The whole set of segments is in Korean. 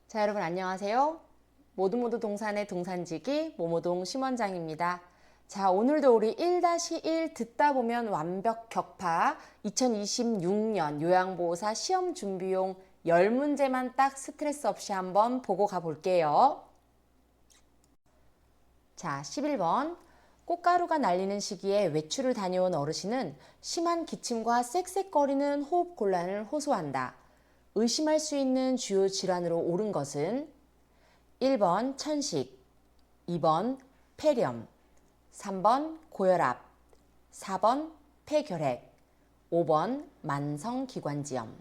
자, 여러분 안녕하세요. 모두 동산의 동산지기 모모동 심원장입니다. 자, 오늘도 우리 1-1 듣다 보면 완벽 격파 2026년 요양보호사 시험 준비용 10문제만 딱 스트레스 없이 한번 보고 가볼게요. 자, 11번. 꽃가루가 날리는 시기에 외출을 다녀온 어르신은 심한 기침과 쌕쌕거리는 호흡 곤란을 호소한다. 의심할 수 있는 주요 질환으로 옳은 것은 1번 천식, 2번 폐렴, 3번 고혈압, 4번 폐결핵, 5번 만성기관지염.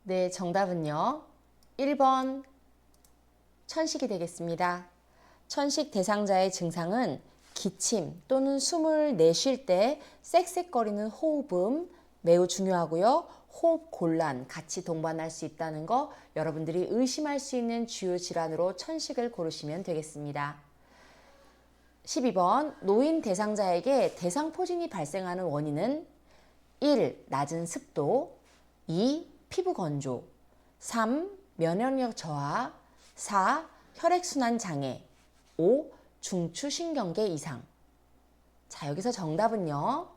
네, 정답은요. 1번 천식이 되겠습니다. 천식 대상자의 증상은 기침 또는 숨을 내쉴 때 쌕쌕거리는 호흡음 매우 중요하고요. 호흡 곤란 같이 동반할 수 있다는 거 여러분들이 의심할 수 있는 주요 질환으로 천식을 고르시면 되겠습니다. 12번 노인 대상자에게 대상포진이 발생하는 원인은 1. 낮은 습도, 2. 피부 건조, 3. 면역력 저하, 4. 혈액순환 장애, 5. 중추신경계 이상. 자, 여기서 정답은요.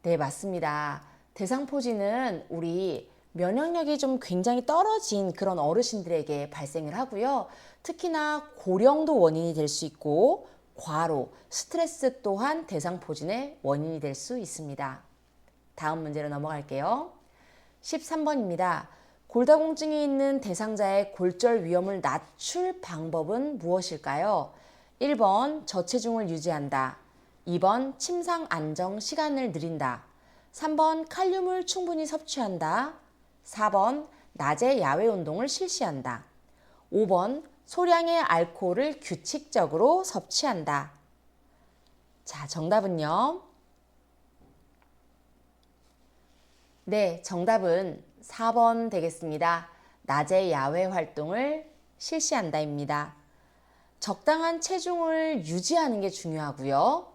네, 맞습니다. 대상포진은 우리 면역력이 좀 굉장히 떨어진 그런 어르신들에게 발생을 하고요. 특히나 고령도 원인이 될 수 있고 과로, 스트레스 또한 대상포진의 원인이 될 수 있습니다. 다음 문제로 넘어갈게요. 13번입니다. 골다공증이 있는 대상자의 골절 위험을 낮출 방법은 무엇일까요? 1번 저체중을 유지한다. 2번 침상 안정 시간을 늘린다. 3번 칼륨을 충분히 섭취한다. 4번 낮에 야외 운동을 실시한다. 5번 소량의 알코올을 규칙적으로 섭취한다. 자, 정답은요. 네, 정답은 4번 되겠습니다. 낮에 야외 활동을 실시한다입니다. 적당한 체중을 유지하는 게 중요하고요.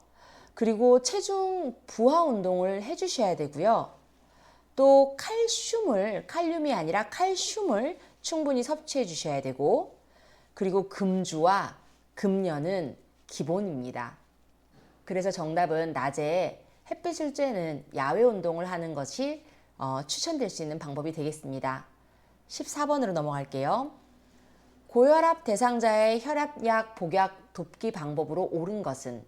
그리고 체중 부하 운동을 해주셔야 되고요. 또 칼륨이 아니라 칼슘을 충분히 섭취해 주셔야 되고, 그리고 금주와 금연은 기본입니다. 그래서 정답은 낮에 햇빛을 쬐는 야외 운동을 하는 것이 추천될 수 있는 방법이 되겠습니다. 14번으로 넘어갈게요. 고혈압 대상자의 혈압약 복약 돕기 방법으로 옳은 것은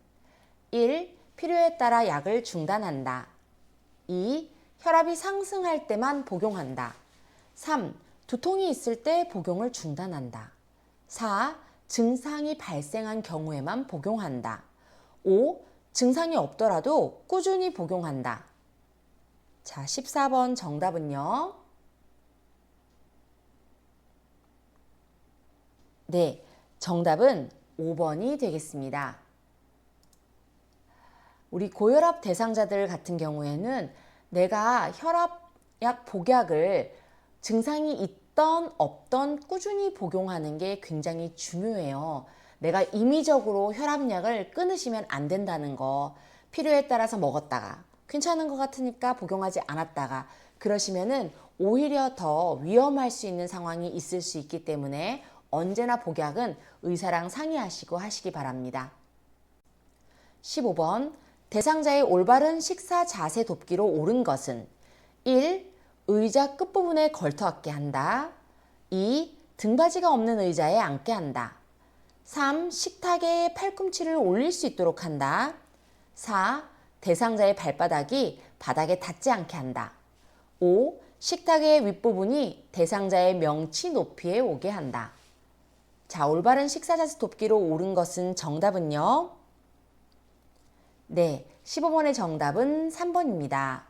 1. 필요에 따라 약을 중단한다. 2. 혈압이 상승할 때만 복용한다. 3. 두통이 있을 때 복용을 중단한다. 4. 증상이 발생한 경우에만 복용한다. 5. 증상이 없더라도 꾸준히 복용한다. 자, 14번 정답은요. 네, 정답은 5번이 되겠습니다. 우리 고혈압 대상자들 같은 경우에는 내가 혈압약 복약을 증상이 있던 없던 꾸준히 복용하는 게 굉장히 중요해요. 내가 임의적으로 혈압약을 끊으시면 안 된다는 거, 필요에 따라서 먹었다가 괜찮은 것 같으니까 복용하지 않았다가 그러시면은 오히려 더 위험할 수 있는 상황이 있을 수 있기 때문에 언제나 복약은 의사랑 상의하시고 하시기 바랍니다. 15번 대상자의 올바른 식사 자세 돕기로 옳은 것은 1. 의자 끝부분에 걸터 앉게 한다. 2. 등받이가 없는 의자에 앉게 한다. 3. 식탁에 팔꿈치를 올릴 수 있도록 한다. 4. 대상자의 발바닥이 바닥에 닿지 않게 한다. 5. 식탁의 윗부분이 대상자의 명치 높이에 오게 한다. 자, 올바른 식사 자세 돕기로 옳은 것은 정답은요. 네, 15번의 정답은 3번입니다.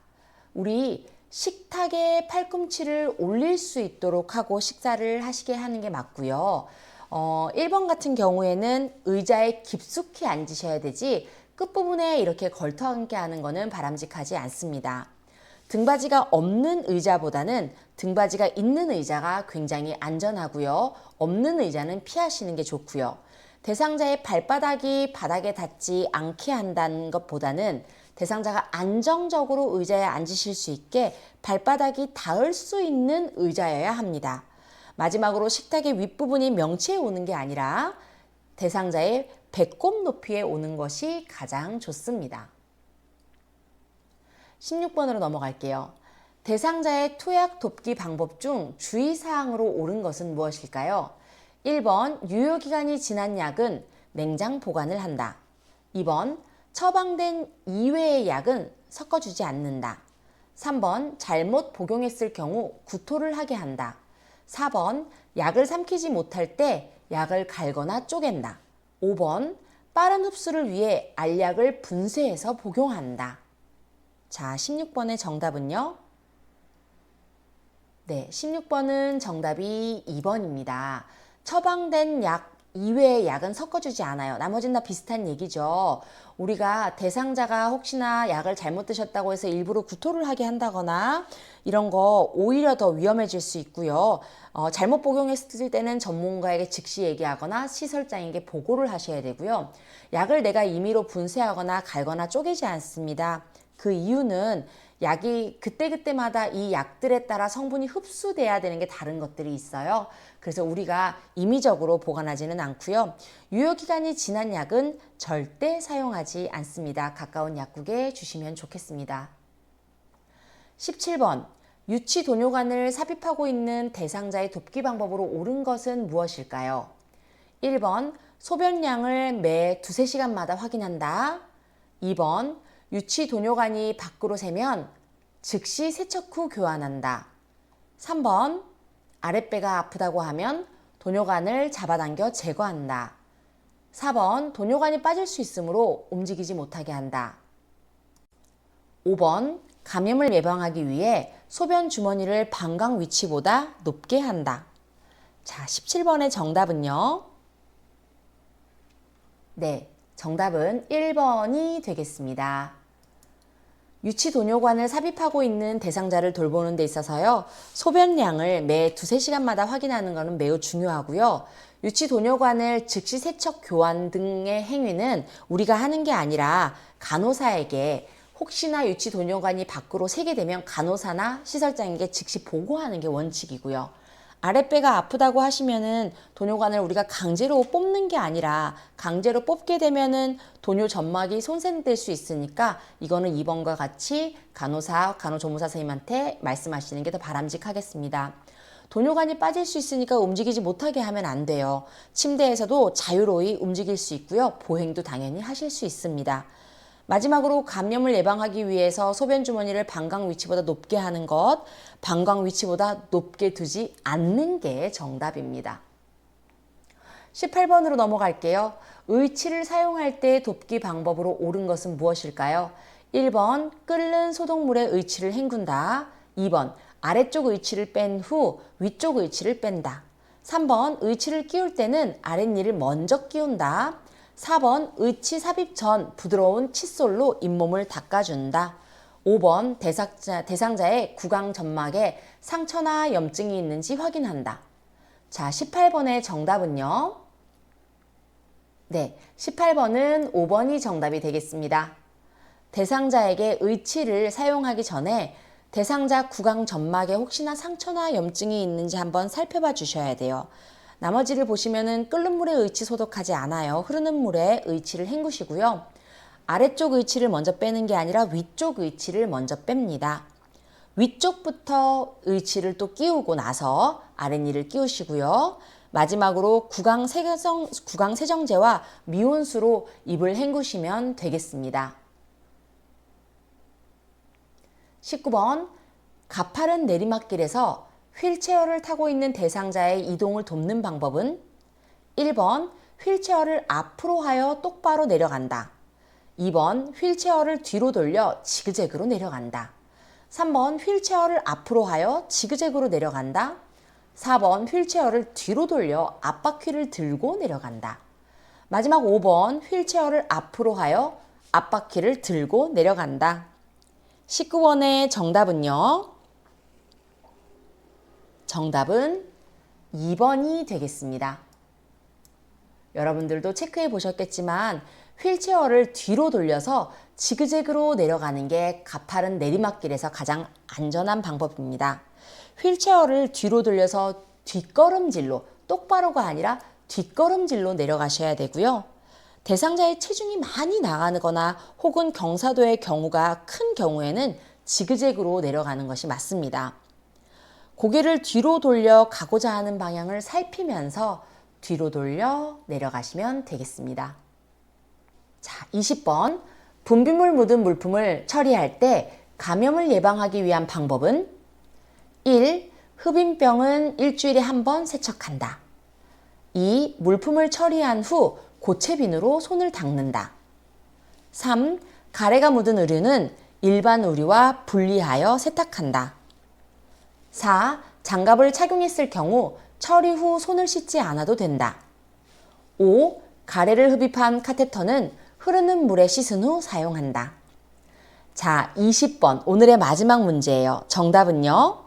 우리 식탁에 팔꿈치를 올릴 수 있도록 하고 식사를 하시게 하는 게 맞고요. 1번 같은 경우에는 의자에 깊숙이 앉으셔야 되지 끝부분에 이렇게 걸터 앉게 하는 것은 바람직하지 않습니다. 등받이가 없는 의자보다는 등받이가 있는 의자가 굉장히 안전하고요. 없는 의자는 피하시는 게 좋고요. 대상자의 발바닥이 바닥에 닿지 않게 한다는 것보다는 대상자가 안정적으로 의자에 앉으실 수 있게 발바닥이 닿을 수 있는 의자여야 합니다. 마지막으로 식탁의 윗부분이 명치에 오는 게 아니라 대상자의 배꼽 높이에 오는 것이 가장 좋습니다. 16번으로 넘어갈게요. 대상자의 투약 돕기 방법 중 주의사항으로 옳은 것은 무엇일까요? 1번 유효기간이 지난 약은 냉장 보관을 한다. 2번 처방된 이외의 약은 섞어주지 않는다. 3번 잘못 복용했을 경우 구토를 하게 한다. 4번 약을 삼키지 못할 때 약을 갈거나 쪼갠다. 5번 빠른 흡수를 위해 알약을 분쇄해서 복용한다. 자, 16번의 정답은요? 네, 16번은 정답이 2번입니다. 처방된 약 이외의 약은 섞어주지 않아요. 나머지는 다 비슷한 얘기죠. 우리가 대상자가 혹시나 약을 잘못 드셨다고 해서 일부러 구토를 하게 한다거나 이런 거 오히려 더 위험해질 수 있고요. 잘못 복용했을 때는 전문가에게 즉시 얘기하거나 시설장에게 보고를 하셔야 되고요. 약을 내가 임의로 분쇄하거나 갈거나 쪼개지 않습니다. 그 이유는 약이 그때그때마다 이 약들에 따라 성분이 흡수돼야 되는 게 다른 것들이 있어요. 그래서 우리가 임의적으로 보관하지는 않고요. 유효기간이 지난 약은 절대 사용하지 않습니다. 가까운 약국에 주시면 좋겠습니다. 17번 유치도뇨관을 삽입하고 있는 대상자의 돕기 방법으로 옳은 것은 무엇일까요? 1번 소변량을 매 2~3시간마다 확인한다. 2번 유치도뇨관이 밖으로 새면 즉시 세척 후 교환한다. 3번 아랫배가 아프다고 하면 도뇨관을 잡아당겨 제거한다. 4번 도뇨관이 빠질 수 있으므로 움직이지 못하게 한다. 5번 감염을 예방하기 위해 소변 주머니를 방광 위치보다 높게 한다. 자, 17번의 정답은요? 네, 정답은 1번이 되겠습니다. 유치도뇨관을 삽입하고 있는 대상자를 돌보는 데 있어서요. 소변량을 매 2~3시간마다 확인하는 것은 매우 중요하고요. 유치도뇨관을 즉시 세척 교환 등의 행위는 우리가 하는 게 아니라 간호사에게 혹시나 유치도뇨관이 밖으로 새게 되면 간호사나 시설장에게 즉시 보고하는 게 원칙이고요. 아랫배가 아프다고 하시면은 도뇨관을 우리가 강제로 뽑는 게 아니라 강제로 뽑게 되면은 도뇨 점막이 손상될 수 있으니까 이거는 2번과 같이 간호사, 간호조무사 선생님한테 말씀하시는 게 더 바람직하겠습니다. 도뇨관이 빠질 수 있으니까 움직이지 못하게 하면 안 돼요. 침대에서도 자유로이 움직일 수 있고요. 보행도 당연히 하실 수 있습니다. 마지막으로 감염을 예방하기 위해서 소변 주머니를 방광 위치보다 높게 하는 것, 방광 위치보다 높게 두지 않는 게 정답입니다. 18번으로 넘어갈게요. 의치를 사용할 때 돕기 방법으로 옳은 것은 무엇일까요? 1번 끓는 소독물에 의치를 헹군다. 2번 아래쪽 의치를 뺀 후 위쪽 의치를 뺀다. 3번 의치를 끼울 때는 아랫니를 먼저 끼운다. 4번 의치 삽입 전 부드러운 칫솔로 잇몸을 닦아준다. 5번 대상자의 구강 점막에 상처나 염증이 있는지 확인한다. 자, 18번의 정답은요? 네, 18번은 5번이 정답이 되겠습니다. 대상자에게 의치를 사용하기 전에 대상자 구강 점막에 혹시나 상처나 염증이 있는지 한번 살펴봐 주셔야 돼요. 나머지를 보시면은 끓는 물에 의치 소독하지 않아요. 흐르는 물에 의치를 헹구시고요. 아래쪽 의치를 먼저 빼는 게 아니라 위쪽 의치를 먼저 뺍니다. 위쪽부터 의치를 또 끼우고 나서 아랫니를 끼우시고요. 마지막으로 구강 세정제와 미온수로 입을 헹구시면 되겠습니다. 19번 가파른 내리막길에서 휠체어를 타고 있는 대상자의 이동을 돕는 방법은 1번 휠체어를 앞으로 하여 똑바로 내려간다. 2번 휠체어를 뒤로 돌려 지그재그로 내려간다. 3번 휠체어를 앞으로 하여 지그재그로 내려간다. 4번 휠체어를 뒤로 돌려 앞바퀴를 들고 내려간다. 마지막 5번 휠체어를 앞으로 하여 앞바퀴를 들고 내려간다. 19번의 정답은요? 정답은 2번이 되겠습니다. 여러분들도 체크해 보셨겠지만 휠체어를 뒤로 돌려서 지그재그로 내려가는 게 가파른 내리막길에서 가장 안전한 방법입니다. 휠체어를 뒤로 돌려서 뒷걸음질로, 똑바로가 아니라 뒷걸음질로 내려가셔야 되고요. 대상자의 체중이 많이 나가거나 혹은 경사도의 경우가 큰 경우에는 지그재그로 내려가는 것이 맞습니다. 고개를 뒤로 돌려 가고자 하는 방향을 살피면서 뒤로 돌려 내려가시면 되겠습니다. 자, 20번. 분비물 묻은 물품을 처리할 때 감염을 예방하기 위한 방법은 1. 흡인병은 일주일에 한 번 세척한다. 2. 물품을 처리한 후 고체비누로 손을 닦는다. 3. 가래가 묻은 의류는 일반 의류와 분리하여 세탁한다. 4. 장갑을 착용했을 경우 처리 후 손을 씻지 않아도 된다. 5. 가래를 흡입한 카테터는 흐르는 물에 씻은 후 사용한다. 자, 20번 오늘의 마지막 문제예요. 정답은요?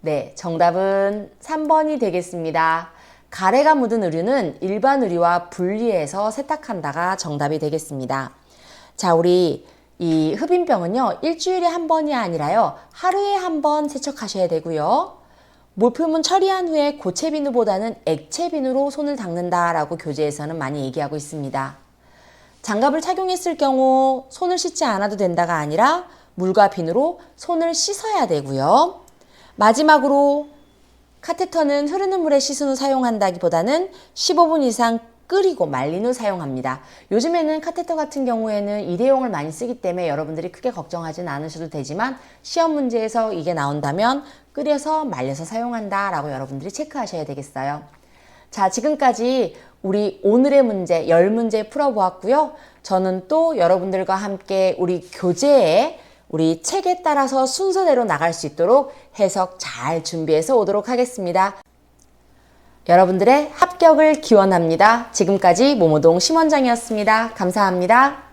네, 정답은 3번이 되겠습니다. 가래가 묻은 의류는 일반 의류와 분리해서 세탁한다가 정답이 되겠습니다. 자, 우리 이 흡인병은요, 일주일에 한 번이 아니라요, 하루에 한 번 세척하셔야 되고요. 물품은 처리한 후에 고체 비누보다는 액체 비누로 손을 닦는다라고 교재에서는 많이 얘기하고 있습니다. 장갑을 착용했을 경우 손을 씻지 않아도 된다가 아니라 물과 비누로 손을 씻어야 되고요. 마지막으로 카테터는 흐르는 물에 씻은 후 사용한다기보다는 15분 이상 끓이고 말린 후 사용합니다. 요즘에는 카테터 같은 경우에는 일회용을 많이 쓰기 때문에 여러분들이 크게 걱정하지는 않으셔도 되지만 시험 문제에서 이게 나온다면 끓여서 말려서 사용한다 라고 여러분들이 체크하셔야 되겠어요. 자, 지금까지 우리 오늘의 문제 10문제 풀어보았고요. 저는 또 여러분들과 함께 우리 교재에 우리 책에 따라서 순서대로 나갈 수 있도록 해석 잘 준비해서 오도록 하겠습니다. 여러분들의 합격을 기원합니다. 지금까지 모모동 심원장이었습니다. 감사합니다.